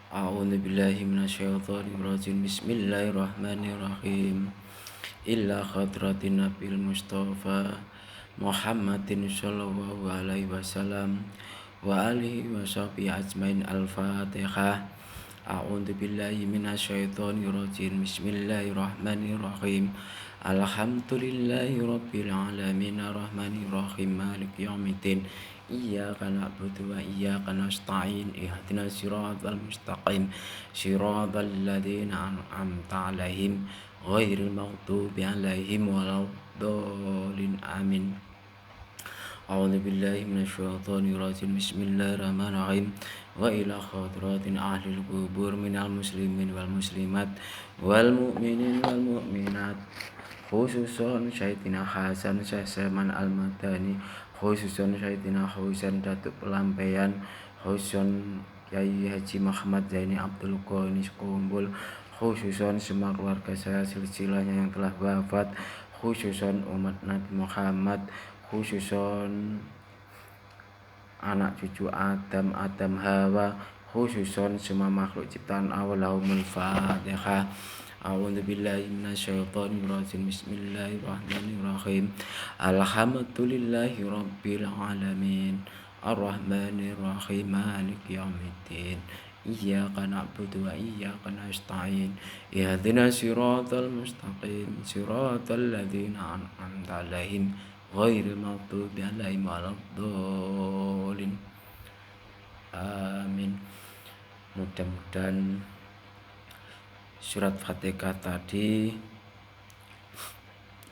A'udzu billahi minasyaitonir rajim. Bismillahirrahmanirrahim. Illa khadratin nabil mustafa Muhammadin sallallahu alaihi wasallam wa alihi washabihi ajmain. Al-Fatihah. A'udzu billahi minasyaitonir rajim. Bismillahirrahmanirrahim. Alhamdulillahi rabbil alamin arrahmanir rahim maliki yaumiddin. Iyyaka na'budu wa iyyaka nasta'in ihdinas siratal mustaqim siratal ladzina an'amta 'alaihim ghairil maghdubi 'alaihim waladdallin amin. A'udzu billahi minasyaitonir rajim. Bismillahirrahmanirrahim. Wa ila khadratin ahlil qubur minal muslimin wal muslimat wal mu'minin wal mu'minat khususon Sayyidina Hasan Sasaman Al-Madani, khususon Sayyidina Husain Datuk Pelampian, khususon Kyai Haji Muhammad Zaini Abdul Ghani Kumpul, khususon semua keluarga saya silsilahnya yang telah wafat, khususon umat Nabi Muhammad, khususon anak cucu Adam Hawa, khususon semua makhluk ciptaan Allah. Al-Fatihah. A'udzu billahi minasyaitonir rajim. Bismillahirrahmanirrahim. Alhamdulillahi rabbil alamin arrahmanir rahim maliki yaumiddin. Iyyaka na'budu wa iyyaka nasta'in ihdinas siratal mustaqim siratal ladzina an'amta 'alaihim ghairil maghdubi 'alaihim waladdallin amin. Mudah-mudahan surat Fatihah tadi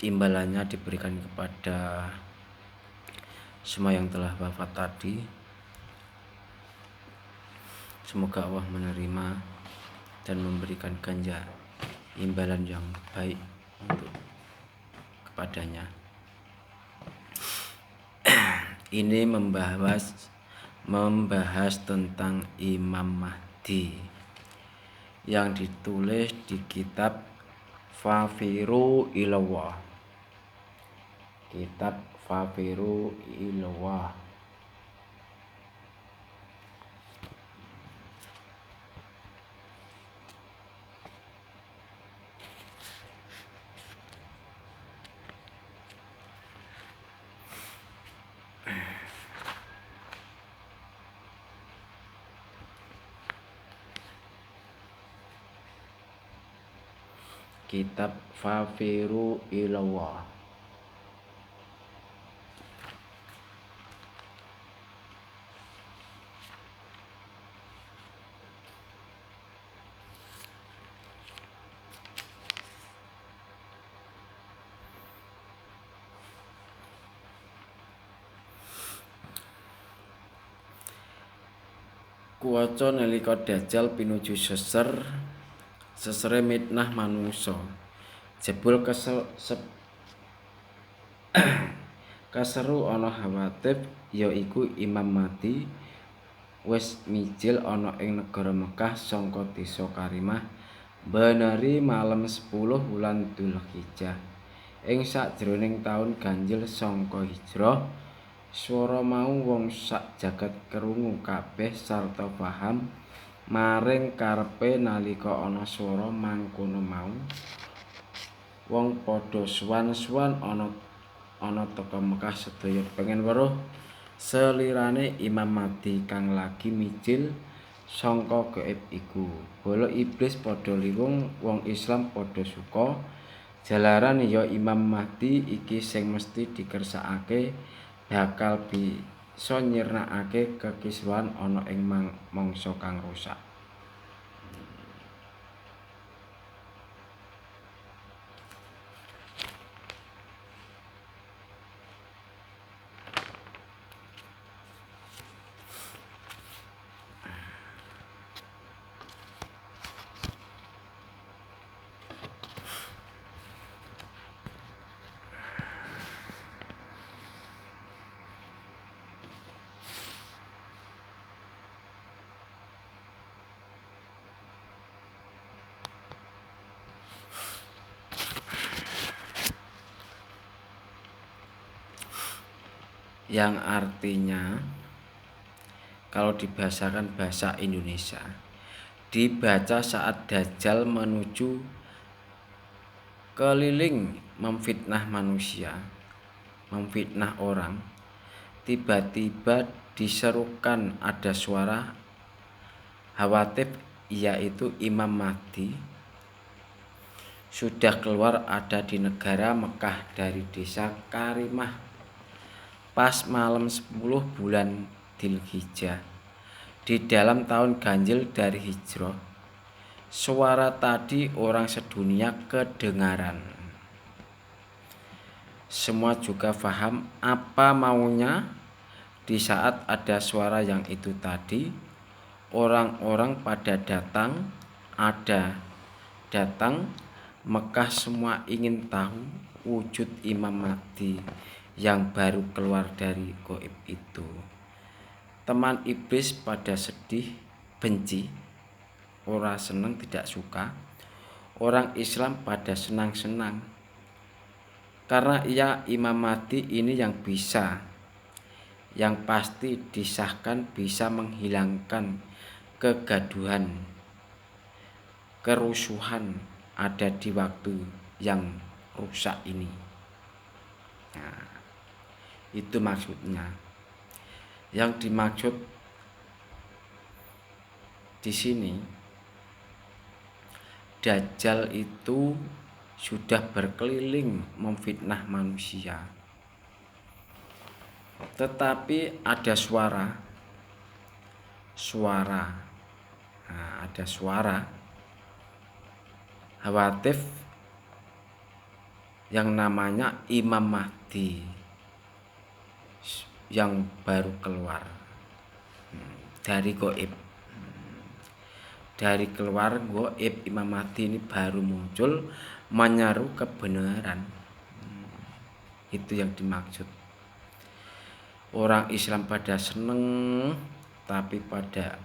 imbalannya diberikan kepada semua yang telah wafat tadi. Semoga Allah menerima dan memberikan ganjar imbalan yang baik untuk kepadanya. Ini membahas tentang Imam Mahdi yang ditulis di kitab Fafiru Ilallah. Kitab Fafiru Ilallah. Kitab Fafiru Ilallah. Kuwaca nalika Dajjal pinuju sesere mitnah manungsa. Jebul kaseru ana Hawatif, yaiku Imam Mahdi wis mijil ana ing negara Mekah saka desa Karimah beneri malem 10 wulan Dzulhijjah ing sakjroning taun ganjil saka Hijrah. Swara mau wong sak jagat krungu kabeh sarta paham maring karepe. Nalika ana swara mangkono mau wong padha suwan-suwan ana teka Mekah sedaya pengen weruh selirane Imam Mahdi kang lagi mijil sangka gaib iku. Bala iblis padha liwung, wong Islam padha suka jalaran ya Imam Mahdi iki sing mesti dikersakake bakal bisa nyirnakake kekisruhan ana ing mangsa kang rusak. Yang artinya kalau dibahasakan bahasa Indonesia, dibaca saat Dajjal menuju keliling memfitnah manusia, memfitnah orang. Tiba-tiba diserukan ada suara Hawatib, yaitu Imam Mahdi sudah keluar, ada di negara Mekah dari desa Karimah pas malam 10 bulan Dzulhijjah di dalam tahun ganjil dari Hijrah. Suara tadi orang sedunia kedengaran. Semua juga paham apa maunya. Di saat ada suara yang itu tadi, orang-orang pada datang, Mekah semua ingin tahu wujud Imam Mahdi yang baru keluar dari gaib itu. Teman iblis pada sedih, benci, ora seneng, tidak suka. Orang Islam pada senang-senang, karena Imam Mahdi ini yang bisa, yang pasti disahkan bisa menghilangkan kegaduhan, kerusuhan ada di waktu yang rusak ini. Nah, itu maksudnya. Yang dimaksud di sini, Dajjal itu sudah berkeliling memfitnah manusia. Tetapi ada suara. Nah, ada suara Hawatif yang namanya Imam Mahdi yang baru keluar dari gaib. Dari keluar gaib, Imam Mahdi ini baru muncul menyeru kebenaran. Itu yang dimaksud. Orang Islam pada seneng, tapi pada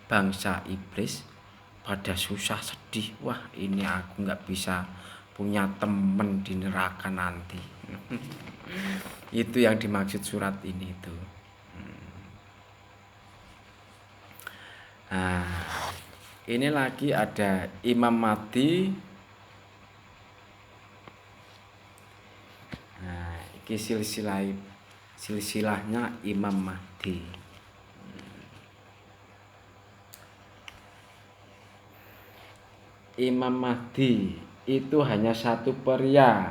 bangsa iblis pada susah, sedih. Wah, ini aku nggak bisa punya temen di neraka nanti. Itu yang dimaksud surat ini itu. Nah, ini lagi ada Imam Mahdi. Nah, ini silsilahnya Imam Mahdi. Imam Mahdi itu hanya satu pria.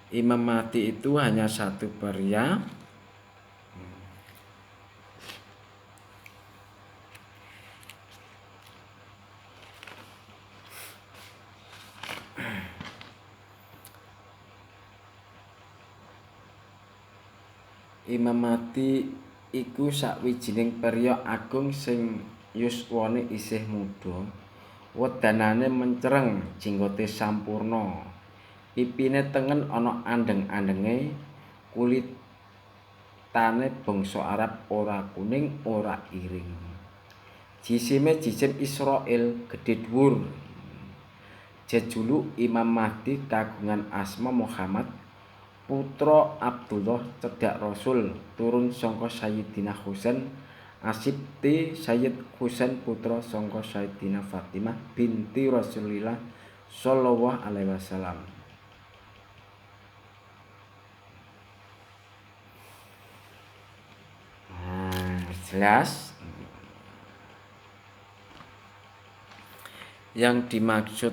Imam Mahdi itu hanya satu pria. Imam Mahdi iku sawijining pria agung sing yuswane isih muda, wedanane mencereng, jenggote sampurna, pipine tengen ana andeng-andenge, kulitane bangsa Arab, ora kuning ora iring. Jisime jisim Israil, gedhe dhuwur. Jejuluk Imam Mahdi kagungan asma Muhammad, putra Abdullah, cedhak Rasul, turun saka Sayyidina Husain asibti Sayyid Husain, putra saka Sayyidina Fatimah binti Rasulillah sallallahu alaihi wasallam. Nah, jelas yang dimaksud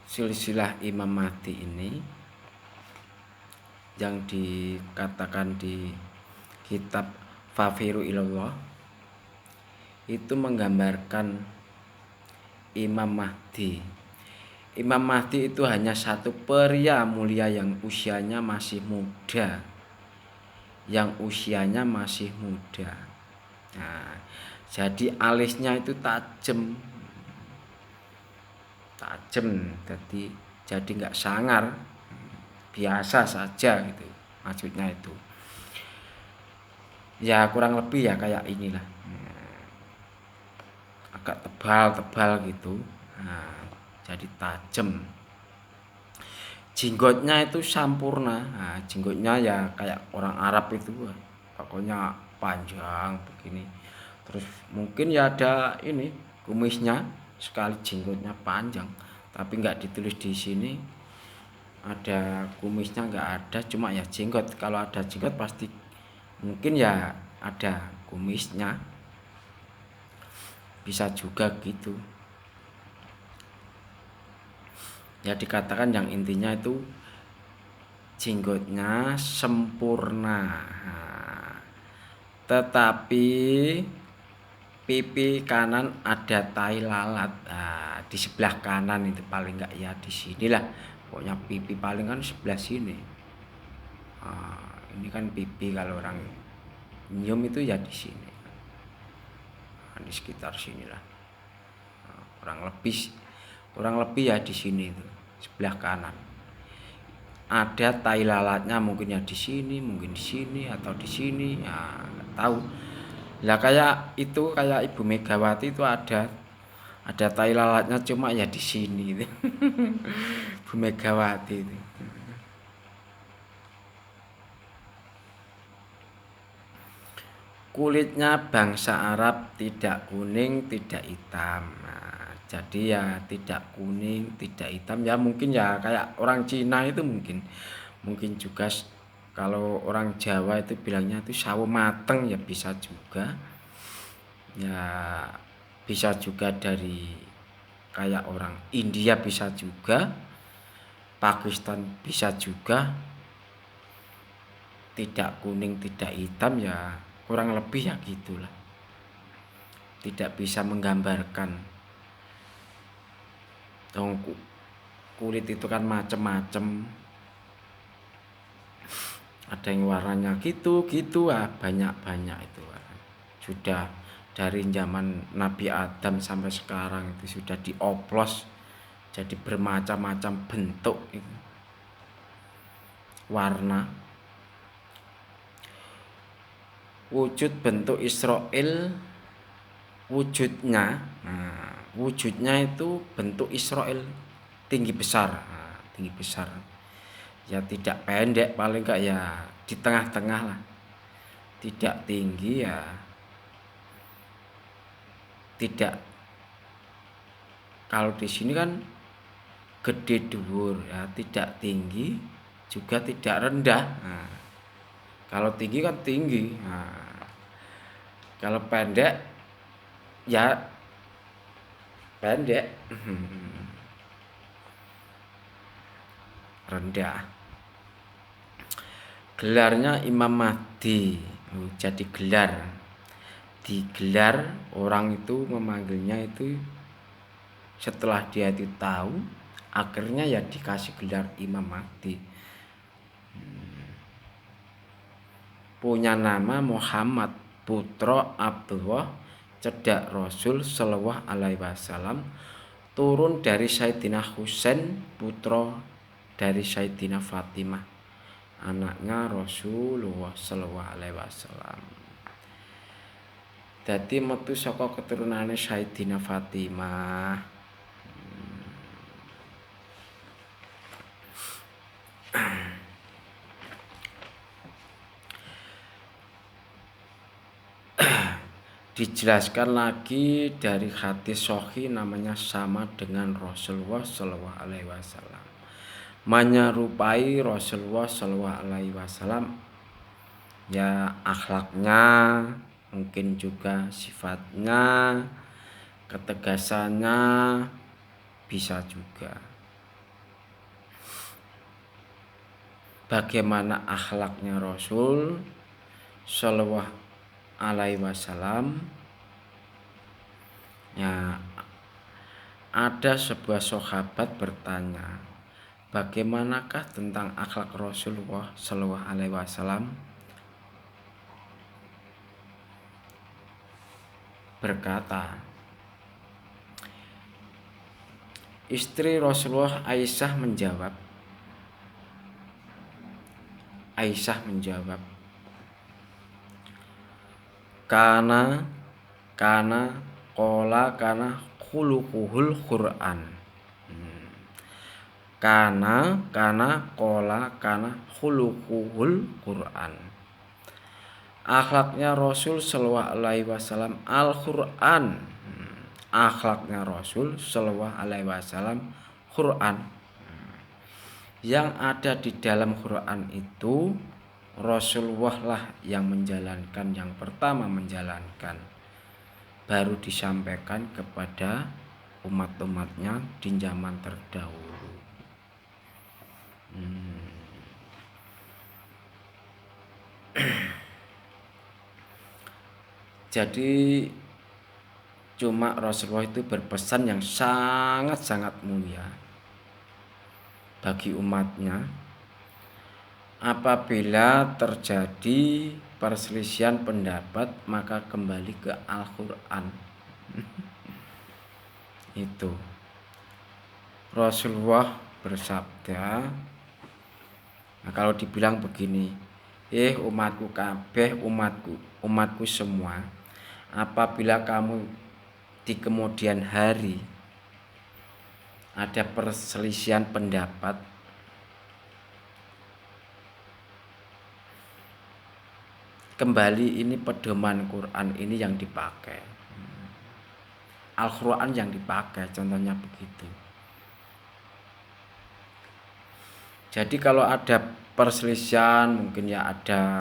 silsilah Imam Mahdi ini yang dikatakan di kitab Fafiru Ilallah itu menggambarkan Imam Mahdi. Imam Mahdi itu hanya satu pria mulia yang usianya masih muda. Nah, jadi alisnya itu tajam, jadi nggak sangar, biasa saja gitu maksudnya itu. Ya kurang lebih ya kayak inilah, agak tebal gitu. Nah, jadi tajam. jenggotnya itu sampurna. Nah, jenggotnya ya kayak orang Arab itu, pokoknya panjang begini. Terus mungkin ya ada ini kumisnya, sekali jenggotnya panjang, tapi nggak ditulis di sini. Ada kumisnya nggak ada, cuma ya jenggot. Kalau ada jenggot pasti mungkin ya ada kumisnya, bisa juga gitu. Ya dikatakan yang intinya itu jenggotnya sempurna. Nah, tetapi pipi kanan ada tai lalat. Nah, di sebelah kanan itu paling enggak ya di sinilah. Pokoknya pipi paling kan sebelah sini. Nah, ini kan pipi kalau orang nyium itu ya di sini. Nah, di sekitar sinilah. Nah, kurang lebih ya di sini itu sebelah kanan. Ada tai lalatnya mungkin ya di sini, mungkin di sini atau di sini, ya nggak tahu. Lah kayak itu kayak Ibu Megawati itu ada tai lalatnya cuma ya di sini itu. Bu Megawati itu. Kulitnya bangsa Arab tidak kuning, tidak hitam. Nah, jadi ya tidak kuning, tidak hitam ya mungkin ya kayak orang Cina itu mungkin juga kalau orang Jawa itu bilangnya itu sawo mateng ya bisa juga. Ya bisa juga dari kayak orang India bisa juga, Pakistan bisa juga, tidak kuning tidak hitam ya kurang lebih ya gitulah. Tidak bisa menggambarkan. Kulit itu kan macem-macem, ada yang warnanya gitu banyak itu. Sudah dari zaman Nabi Adam sampai sekarang itu sudah dioplos jadi bermacam-macam bentuk itu. Warna, wujud bentuk Israel, wujudnya itu bentuk Israel tinggi besar. Tinggi besar ya tidak pendek, paling enggak ya di tengah-tengah lah, tidak tinggi ya tidak, kalau di sini kan gede dhuwur ya, tidak tinggi juga tidak rendah. Nah, kalau tinggi kan tinggi, nah, kalau pendek ya pendek. Rendah. Gelarnya Imam Mahdi. Jadi gelar, digelar orang itu memanggilnya itu setelah dia itu tahu, akhirnya ya dikasih gelar Imam Mahdi. Punya nama Muhammad, putra Abdullah, cedak Rasul Shallallahu Alaihi Wasallam, turun dari Sayyidina Husain, putra dari Sayyidina Fatimah, anaknya Rasulullah Shallallahu Alaihi Wasallam. Dadi metu saka keturunane Sayyidina Fatimah. Dijelaskan lagi dari hadis sahih namanya sama dengan Rasulullah Shallallahu Alaihi Wasallam, menyerupai Rasulullah Shallallahu Alaihi Wasallam ya akhlaknya, mungkin juga sifatnya, ketegasannya bisa juga. Bagaimana akhlaknya Rasul Shallallahu Alaihi Wasallam? Ya, ada sebuah sahabat bertanya, bagaimanakah tentang akhlak Rasulullah Shallallahu Alaihi Wasallam? Berkata, istri Rasulullah Aisyah menjawab, Kana khuluquhul Quran. kana kola kana khuluquhul Quran. Akhlaknya Rasul sallallahu alaihi wasallam Al-Qur'an. Akhlaknya Rasul sallallahu alaihi wasallam Quran. Yang ada di dalam Quran itu Rasulullah lah yang menjalankan, yang pertama menjalankan, baru disampaikan kepada umat-umatnya di zaman terdahulu. Jadi cuma Rasulullah itu berpesan yang sangat-sangat mulia bagi umatnya. Apabila terjadi perselisihan pendapat, maka kembali ke Al-Quran. Itu Rasulullah bersabda. Nah, kalau dibilang begini, umatku kabeh, umatku semua, apabila kamu di kemudian hari ada perselisihan pendapat, kembali ini pedoman Quran ini yang dipakai, Al-Quran yang dipakai, contohnya begitu. Jadi kalau ada perselisihan, mungkin ya ada